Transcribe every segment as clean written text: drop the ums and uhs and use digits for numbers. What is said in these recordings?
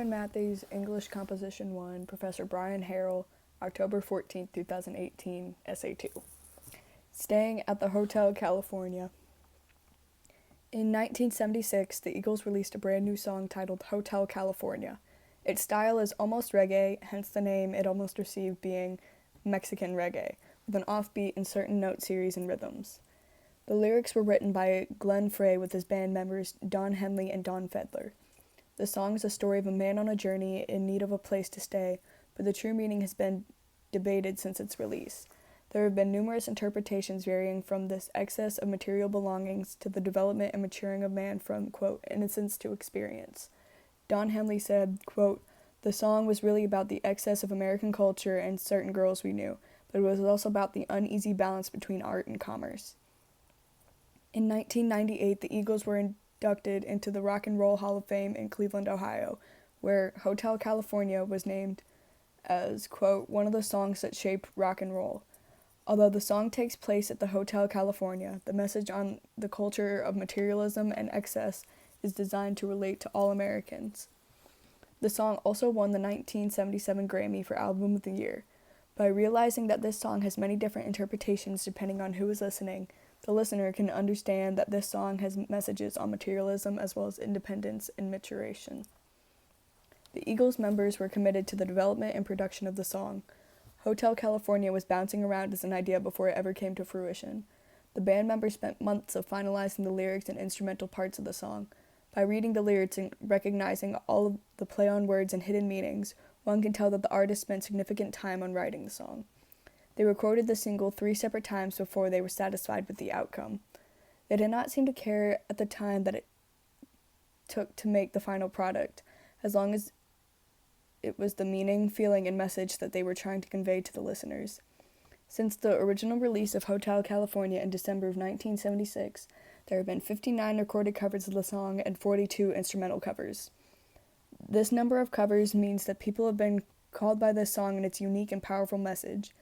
Erin Matthies, English Composition 1, Professor Brian Harrell, October 14, 2018, Essay 2. Staying at the Hotel California. In 1976, the Eagles released a brand new song titled Hotel California. Its style is almost reggae, hence the name it almost received being Mexican reggae, with an offbeat and certain note series and rhythms. The lyrics were written by Glenn Frey with his band members Don Henley and Don Fedler. The song is a story of a man on a journey in need of a place to stay, but the true meaning has been debated since its release. There have been numerous interpretations varying from this excess of material belongings to the development and maturing of man from, quote, innocence to experience. Don Henley said, quote, the song was really about the excess of American culture and certain girls we knew, but it was also about the uneasy balance between art and commerce. In 1998, the Eagles were inducted into the Rock and Roll Hall of Fame in Cleveland, Ohio, where Hotel California was named as, quote, one of the songs that shaped rock and roll. Although the song takes place at the Hotel California, the message on the culture of materialism and excess is designed to relate to all Americans. The song also won the 1977 Grammy for Album of the Year. By realizing that this song has many different interpretations depending on who is listening, the listener can understand that this song has messages on materialism as well as independence and maturation. The Eagles members were committed to the development and production of the song. Hotel California was bouncing around as an idea before it ever came to fruition. The band members spent months of finalizing the lyrics and instrumental parts of the song. By reading the lyrics and recognizing all of the play on words and hidden meanings, one can tell that the artist spent significant time on writing the song. They recorded the single 3 separate times before they were satisfied with the outcome. They did not seem to care at the time that it took to make the final product, as long as it was the meaning, feeling, and message that they were trying to convey to the listeners. Since the original release of Hotel California in December of 1976, there have been 59 recorded covers of the song and 42 instrumental covers. This number of covers means that people have been called by this song and its unique and powerful message.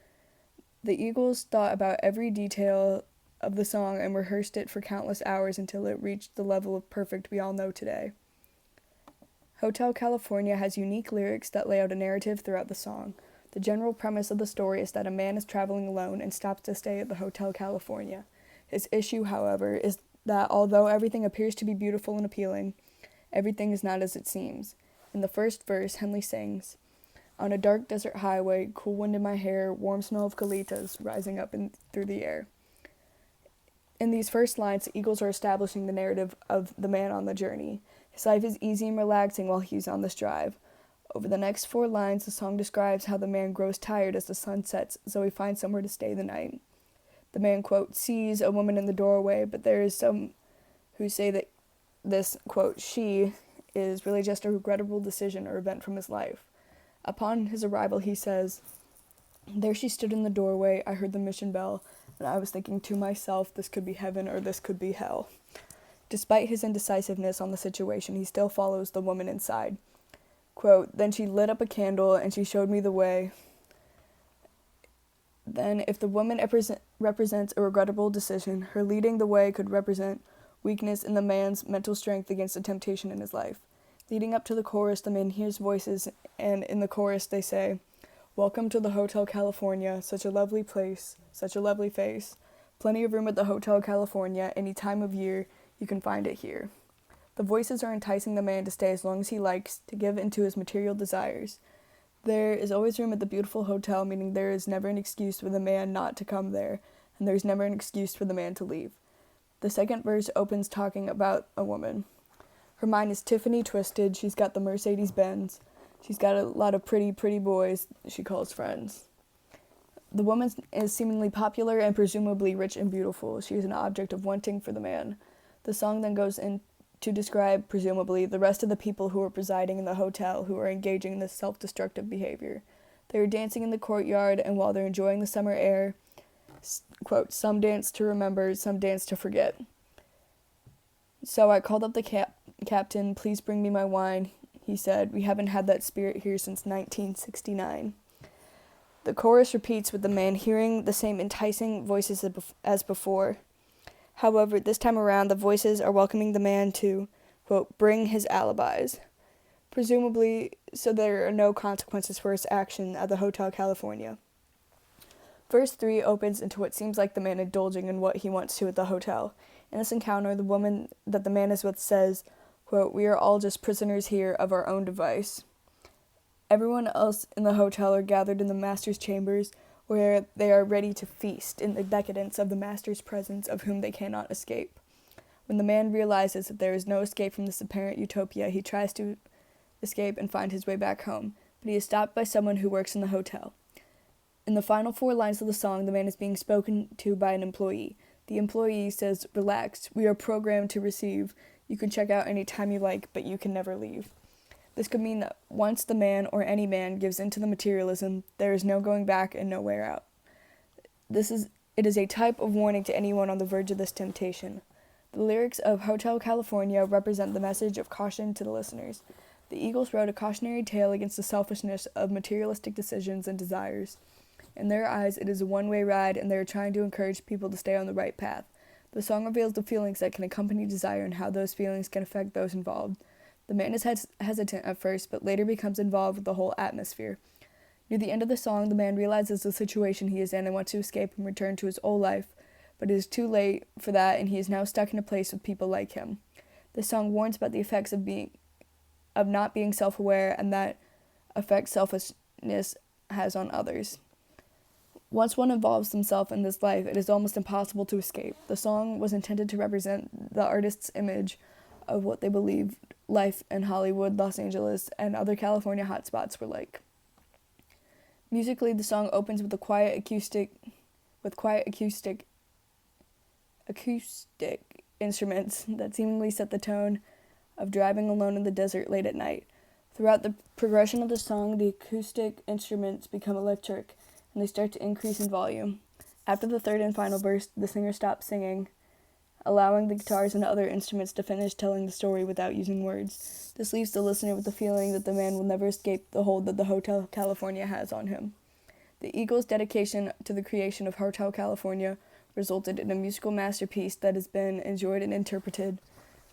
The Eagles thought about every detail of the song and rehearsed it for countless hours until it reached the level of perfect we all know today. Hotel California has unique lyrics that lay out a narrative throughout the song. The general premise of the story is that a man is traveling alone and stops to stay at the Hotel California. His issue, however, is that although everything appears to be beautiful and appealing, everything is not as it seems. In the first verse, Henley sings, on a dark desert highway, cool wind in my hair, warm smell of colitas rising up through the air. In these first lines, the Eagles are establishing the narrative of the man on the journey. His life is easy and relaxing while he's on this drive. Over the next 4 lines, the song describes how the man grows tired as the sun sets, so he finds somewhere to stay the night. The man, quote, sees a woman in the doorway, but there is some who say that this, quote, she is really just a regrettable decision or event from his life. Upon his arrival, he says, there she stood in the doorway, I heard the mission bell, and I was thinking to myself, this could be heaven or this could be hell. Despite his indecisiveness on the situation, he still follows the woman inside. Quote, then she lit up a candle and she showed me the way. Then, if the woman represents a regrettable decision, her leading the way could represent weakness in the man's mental strength against the temptation in his life. Leading up to the chorus, the man hears voices, and in the chorus they say, welcome to the Hotel California, such a lovely place, such a lovely face. Plenty of room at the Hotel California, any time of year, you can find it here. The voices are enticing the man to stay as long as he likes, to give into his material desires. There is always room at the beautiful hotel, meaning there is never an excuse for the man not to come there, and there is never an excuse for the man to leave. The second verse opens talking about a woman. Her mind is Tiffany twisted, she's got the Mercedes Benz. She's got a lot of pretty boys she calls friends. The woman is seemingly popular and presumably rich and beautiful. She is an object of wanting for the man. The song then goes in to describe, presumably, the rest of the people who are presiding in the hotel who are engaging in this self-destructive behavior. They are dancing in the courtyard, and while they're enjoying the summer air, quote, some dance to remember, some dance to forget. So I called up the captain, please bring me my wine. He said, we haven't had that spirit here since 1969. The chorus repeats with the man hearing the same enticing voices as before. However, this time around, the voices are welcoming the man to, quote, bring his alibis. presumably so there are no consequences for his action at the Hotel California. Verse 3 opens into what seems like the man indulging in what he wants to at the hotel. In this encounter, the woman that the man is with says, quote, "We are all just prisoners here of our own device." Everyone else in the hotel are gathered in the master's chambers, where they are ready to feast in the decadence of the master's presence, of whom they cannot escape. When the man realizes that there is no escape from this apparent utopia, he tries to escape and find his way back home, but he is stopped by someone who works in the hotel. In the final 4 lines of the song, the man is being spoken to by an employee. The employee says, "Relax, we are programmed to receive. You can check out any time you like, but you can never leave." This could mean that once the man, or any man, gives in to the materialism, there is no going back and no way out. It is a type of warning to anyone on the verge of this temptation. The lyrics of Hotel California represent the message of caution to the listeners. The Eagles wrote a cautionary tale against the selfishness of materialistic decisions and desires. In their eyes, it is a one-way ride, and they are trying to encourage people to stay on the right path. The song reveals the feelings that can accompany desire and how those feelings can affect those involved. The man is hesitant at first, but later becomes involved with the whole atmosphere. Near the end of the song, the man realizes the situation he is in and wants to escape and return to his old life, but it is too late for that, and he is now stuck in a place with people like him. The song warns about the effects of not being self-aware and that effect selfishness has on others. Once one involves himself in this life, it is almost impossible to escape. The song was intended to represent the artist's image of what they believed life in Hollywood, Los Angeles, and other California hotspots were like. Musically, the song opens with quiet acoustic instruments that seemingly set the tone of driving alone in the desert late at night. Throughout the progression of the song, the acoustic instruments become electric, and they start to increase in volume. After the third and final verse, the singer stops singing, allowing the guitars and other instruments to finish telling the story without using words. This leaves the listener with the feeling that the man will never escape the hold that the Hotel California has on him. The Eagles' dedication to the creation of Hotel California resulted in a musical masterpiece that has been enjoyed and interpreted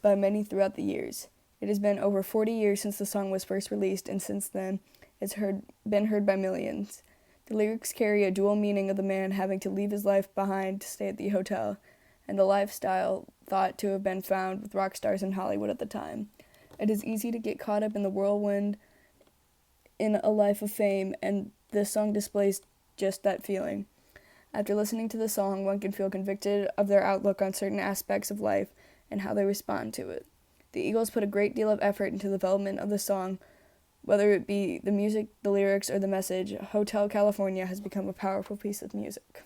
by many throughout the years. It has been over 40 years since the song was first released, and since then, it's been heard by millions. The lyrics carry a dual meaning of the man having to leave his life behind to stay at the hotel, and the lifestyle thought to have been found with rock stars in Hollywood at the time. It is easy to get caught up in the whirlwind in a life of fame, and this song displays just that feeling. After listening to the song, one can feel convicted of their outlook on certain aspects of life and how they respond to it. The Eagles put a great deal of effort into the development of the song. Whether it be the music, the lyrics, or the message, Hotel California has become a powerful piece of music.